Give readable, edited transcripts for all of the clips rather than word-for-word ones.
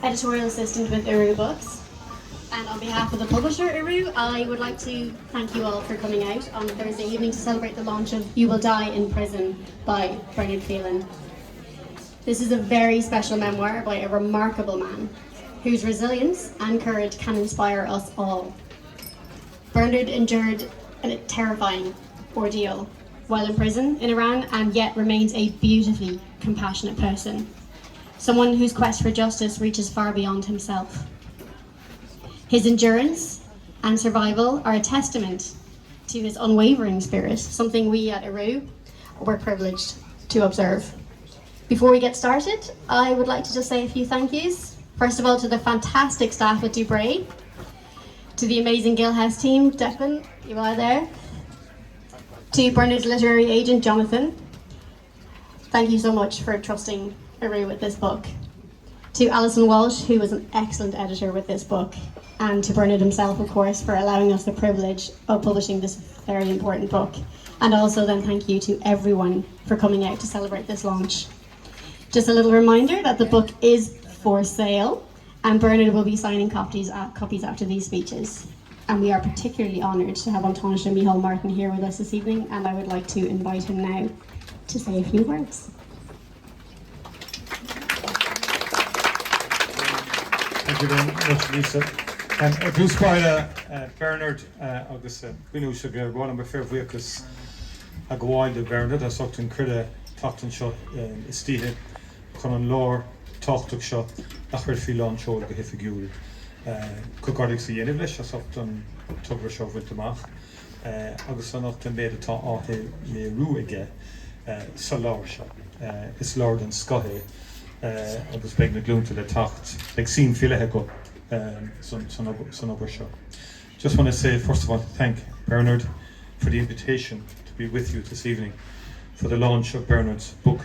editorial assistant with Uru Books. And on behalf of the publisher, Uru, I would like to thank you all for coming out on Thursday evening to celebrate the launch of You Will Die in Prison by Bernard Phelan. This is a very special memoir by a remarkable man whose resilience and courage can inspire us all. Bernard endured a terrifying ordeal while in prison in Iran and yet remains a beautifully compassionate person. Someone whose quest for justice reaches far beyond himself. His endurance and survival are a testament to his unwavering spirit, something we at Uru were privileged to observe. Before we get started, I would like to just say a few thank yous. First of all, to the fantastic staff at Dubray, to the amazing Guildhouse team, Declan, you are there, to Bernard's literary agent, Jonathan. Thank you so much for trusting Uru with this book. To Alison Walsh, who was an excellent editor with this book, and to Bernard himself, of course, for allowing us the privilege of publishing this very important book. And also then thank you to everyone for coming out to celebrate this launch. Just a little reminder that the book is for sale, and Bernard will be signing copies after these speeches. And we are particularly honoured to have Antonis and Micheal Martin here with us this evening, and I would like to invite him now to say a few words. Thank you very much, Lisa. Dúspáile Bernard agus bhíonn se go bhil be fair bhuichas a gháil de Bernard a sochttain cruide tachtain seo istíthe chun an lár táchtach seo a chuir fián seo go hifigiúil. Cucardig sa dhéanamh leis a sochttain tugra seo bhuiit amach agus san nachtain béad atá áthe le rú aige sa lár seo. Is lár an scothe agus beag na glúnta le tacht ag sin filethe go son over show. Just want to say, first of all, thank Bernard for the invitation to be with you this evening for the launch of Bernard's book,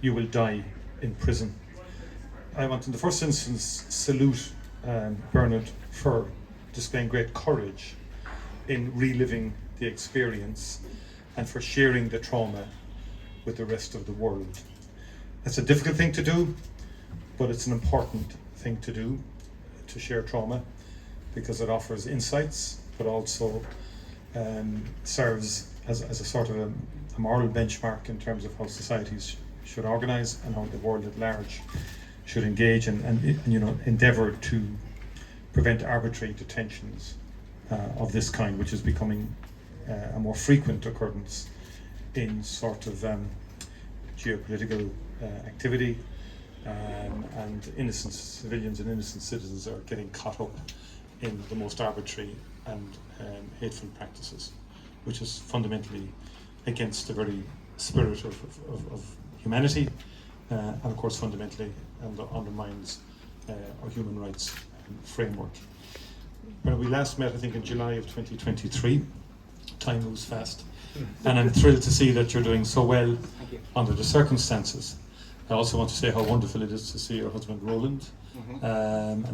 You Will Die in Prison. I want in the first instance salute Bernard for displaying great courage in reliving the experience and for sharing the trauma with the rest of the world. It's a difficult thing to do, but it's an important thing to do, to share trauma, because it offers insights, but also serves as a sort of a moral benchmark in terms of how societies should organise and how the world at large should engage and endeavour to prevent arbitrary detentions of this kind, which is becoming a more frequent occurrence in sort of geopolitical activity. And innocent civilians and innocent citizens are getting caught up in the most arbitrary and hateful practices, which is fundamentally against the very spirit of humanity, and of course fundamentally undermines our human rights framework. When we last met, I think in July of 2023, time moves fast, and I'm thrilled to see that you're doing so well under the circumstances. I also want to say how wonderful it is to see your husband Roland, and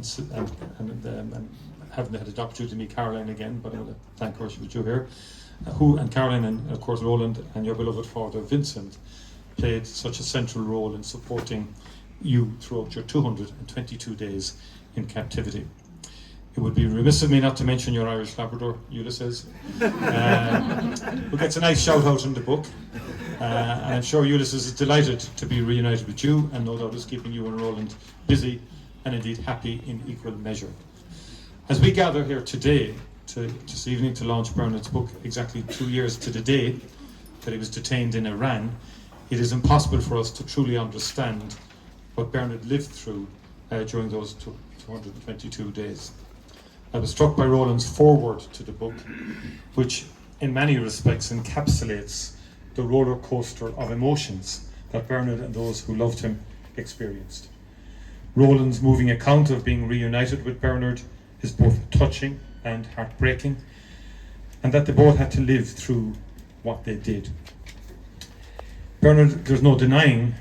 haven't had the opportunity to meet Caroline again, but I want to thank her, she was due here. And Caroline and of course Roland and your beloved father Vincent played such a central role in supporting you throughout your 222 days in captivity. It would be remiss of me not to mention your Irish Labrador, Ulysses, who gets a nice shout out in the book. And I'm sure Ulysses is delighted to be reunited with you, and no doubt is keeping you and Roland busy and indeed happy in equal measure. As we gather here today, this evening, to launch Bernard's book exactly 2 years to the day that he was detained in Iran, it is impossible for us to truly understand what Bernard lived through during those 222 days. I was struck by Roland's foreword to the book, which in many respects encapsulates the roller coaster of emotions that Bernard and those who loved him experienced. Roland's moving account of being reunited with Bernard is both touching and heartbreaking, and that they both had to live through what they did. Bernard, there's no denying,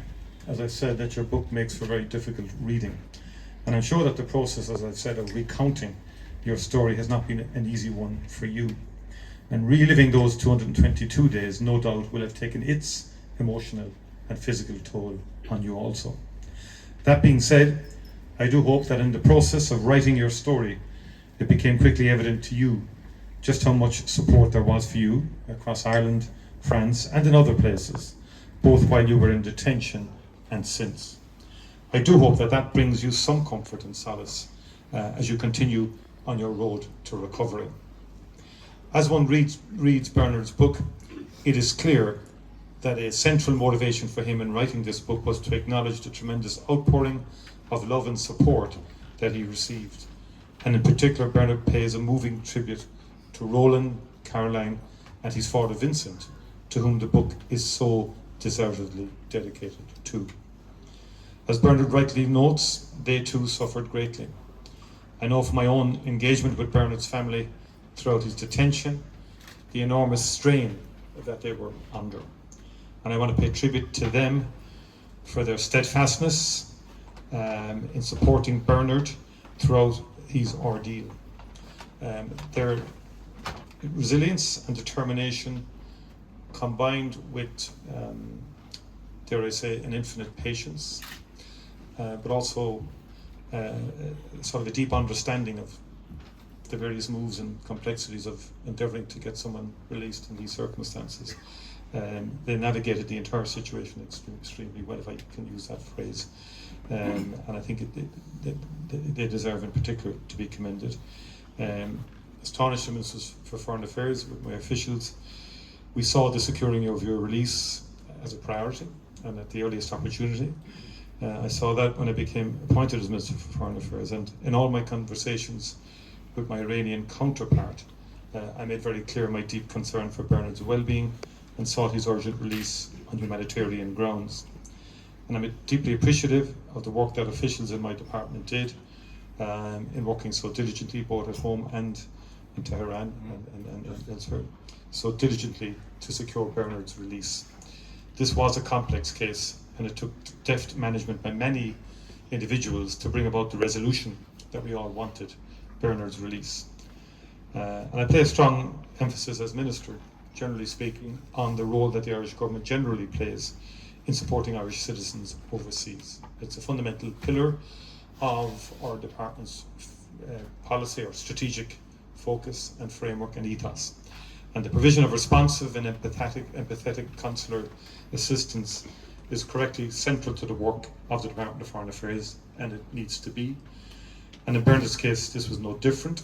as I said, that your book makes for very difficult reading, and I'm sure that the process, as I've said, of recounting your story has not been an easy one for you. And reliving those 222 days, no doubt, will have taken its emotional and physical toll on you also. That being said, I do hope that in the process of writing your story, it became quickly evident to you just how much support there was for you across Ireland, France, and in other places, both while you were in detention and since. I do hope that that brings you some comfort and solace as you continue on your road to recovery. As one reads Bernard's book, it is clear that a central motivation for him in writing this book was to acknowledge the tremendous outpouring of love and support that he received. And in particular, Bernard pays a moving tribute to Roland, Caroline, and his father Vincent, to whom the book is so deservedly dedicated to. As Bernard rightly notes, they too suffered greatly. I know from my own engagement with Bernard's family throughout his detention, the enormous strain that they were under. And I want to pay tribute to them for their steadfastness in supporting Bernard throughout his ordeal. Their resilience and determination, combined with, dare I say, an infinite patience, but also sort of a deep understanding of the various moves and complexities of endeavouring to get someone released in these circumstances. They navigated the entire situation extremely well, if I can use that phrase. And I think they deserve in particular to be commended. Astonished Ministers for Foreign Affairs, with my officials, we saw the securing of your release as a priority and at the earliest opportunity. I saw that when I became appointed as Minister for Foreign Affairs, and in all my conversations with my Iranian counterpart, I made very clear my deep concern for Bernard's well-being and sought his urgent release on humanitarian grounds. And I'm deeply appreciative of the work that officials in my department did in working so diligently, both at home and in Tehran and elsewhere, so diligently to secure Bernard's release. This was a complex case, and it took deft management by many individuals to bring about the resolution that we all wanted, Bernard's release. And I place strong emphasis as Minister, generally speaking, on the role that the Irish government generally plays in supporting Irish citizens overseas. It's a fundamental pillar of our department's policy or strategic focus and framework and ethos. And the provision of responsive and empathetic consular assistance is correctly central to the work of the Department of Foreign Affairs, and it needs to be. And in Bernard's case, this was no different,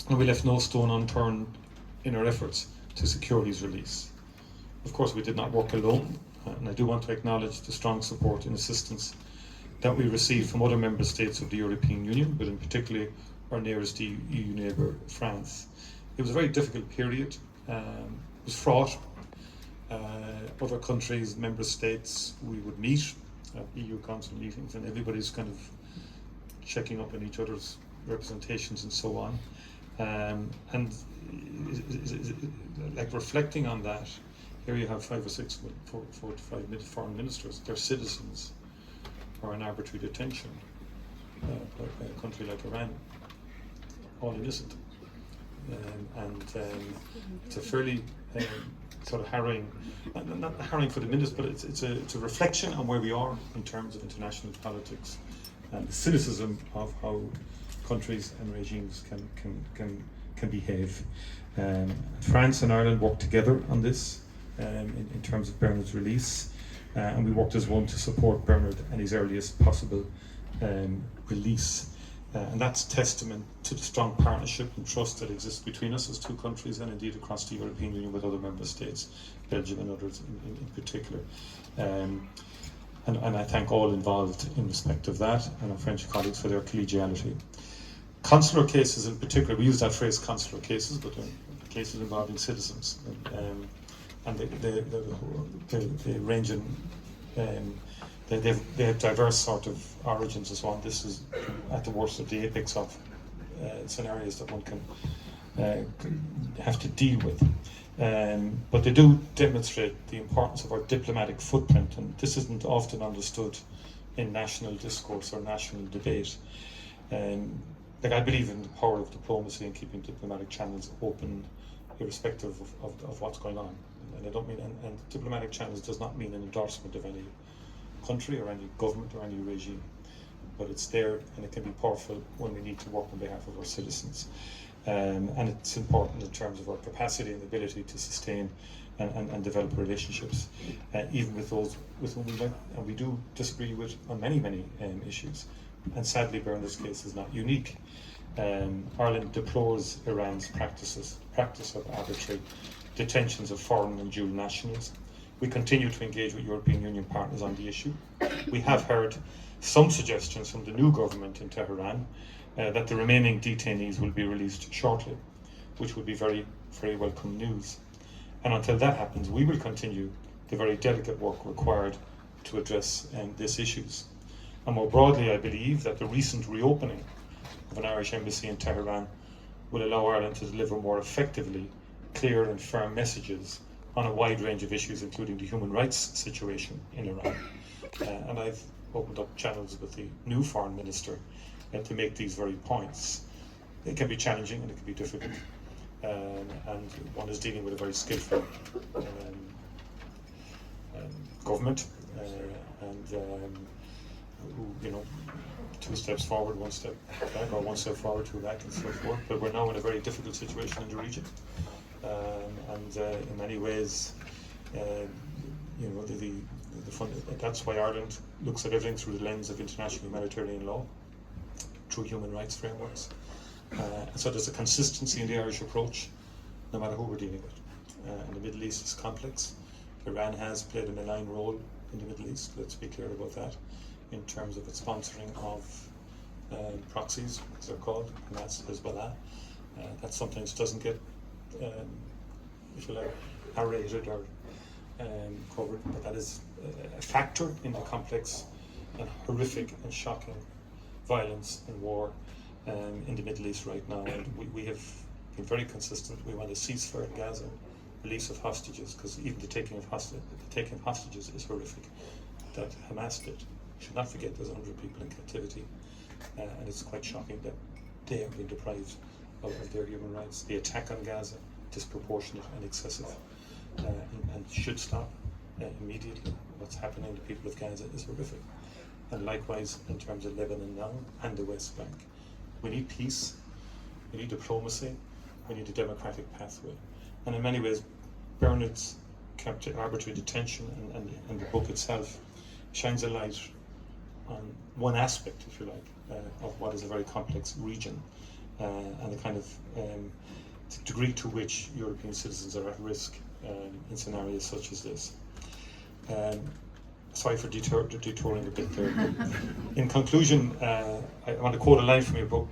and we left no stone unturned in our efforts to secure his release. Of course, we did not work alone, and I do want to acknowledge the strong support and assistance that we received from other member states of the European Union, but in particular our nearest EU neighbour, France. It was a very difficult period. It was fraught. Other countries, member states, we would meet at EU Council meetings, and everybody's kind of checking up on each other's representations and so on. And like reflecting on that, here you have 4 to 5 foreign ministers. They're citizens are in arbitrary detention by a country like Iran, all innocent. It's a fairly sort of harrowing, not harrowing for the ministers, but it's a reflection on where we are in terms of international politics and the cynicism of how countries and regimes can behave. France and Ireland worked together on this in terms of Bernard's release, and we worked as one to support Bernard and his earliest possible release. And that's testament to the strong partnership and trust that exists between us as two countries, and indeed across the European Union with other member states, Belgium and others in particular. And I thank all involved in respect of that, and our French colleagues for their collegiality. Consular cases in particular, we use that phrase consular cases, but they're cases involving citizens. And they range in, they have diverse sort of origins and so on. This is at the worst of the apex of scenarios that one can have to deal with. But they do demonstrate the importance of our diplomatic footprint, and this isn't often understood in national discourse or national debate. Like I believe in the power of diplomacy and keeping diplomatic channels open, irrespective of what's going on. And I don't mean, and diplomatic channels does not mean an endorsement of any country or any government or any regime. but it's there, and it can be powerful when we need to work on behalf of our citizens. And it's important in terms of our capacity and ability to sustain and develop relationships, even with those with whom we do disagree with on many issues. And sadly, Bernard's case is not unique. Ireland deplores Iran's practice of arbitrary detentions of foreign and dual nationals. We continue to engage with European Union partners on the issue. We have heard some suggestions from the new government in Tehran that the remaining detainees will be released shortly, which would be very welcome news. And until that happens, we will continue the very delicate work required to address these issues. And more broadly, I believe that the recent reopening of an Irish embassy in Tehran will allow Ireland to deliver more effectively clear and firm messages on a wide range of issues, including the human rights situation in Iran. And I've opened up channels with the new foreign minister to make these very points. It can be challenging and it can be difficult. And one is dealing with a very skillful government who, two steps forward, one step back, or one step forward, two back, and so forth. But we're now in a very difficult situation in the region, and in many ways, that's why Ireland looks at everything through the lens of international humanitarian law, through human rights frameworks. So there's a consistency in the Irish approach, no matter who we're dealing with. And the Middle East is complex. Iran has played a malign role in the Middle East, let's be clear about that, in terms of its sponsoring of proxies, as they're called, and that's Hezbollah. That sometimes doesn't get, if you like, narrated or covered, but that is a factor in the complex and horrific and shocking violence and war in the Middle East right now. And we have been very consistent. We want a ceasefire in Gaza, release of hostages, because even the taking of hostages is horrific, that Hamas did. We should not forget there's 100 people in captivity, and it's quite shocking that they have been deprived of their human rights. The attack on Gaza, disproportionate and excessive, and should stop immediately. What's happening to the people of Gaza is horrific. And likewise, in terms of Lebanon now and the West Bank. We need peace, we need diplomacy, we need a democratic pathway. And in many ways, Bernard's arbitrary detention and the book itself shines a light on one aspect, if you like, of what is a very complex region, and the kind of degree to which European citizens are at risk in scenarios such as this. Sorry for detouring a bit there. In conclusion, I want to quote a line from your book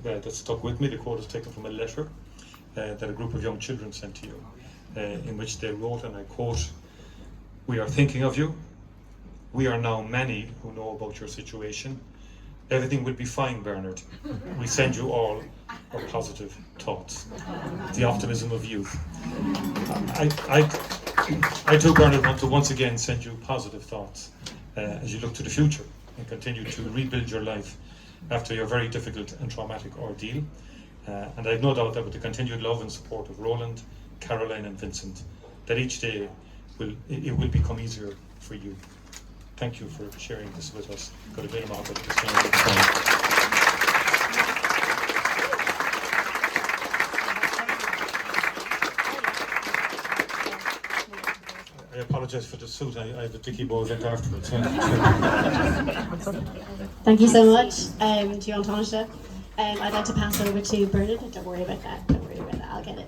that stuck with me. The quote is taken from a letter that a group of young children sent to you, in which they wrote, and I quote, "We are thinking of you. We are now many who know about your situation. Everything will be fine, Bernard. We send you all our positive thoughts." The optimism of youth. I too, Bernard, want to once again send you positive thoughts as you look to the future and continue to rebuild your life after your very difficult and traumatic ordeal. And I have no doubt that with the continued love and support of Roland, Caroline and Vincent, that each day it will become easier for you. Thank you for sharing this with us. Got a bit of I apologise for the suit. I have a dicky bow event afterwards. Thank you so much, to Eoghan Taoiseach. I'd like to pass over to Bernard. Don't worry about that. I'll get it.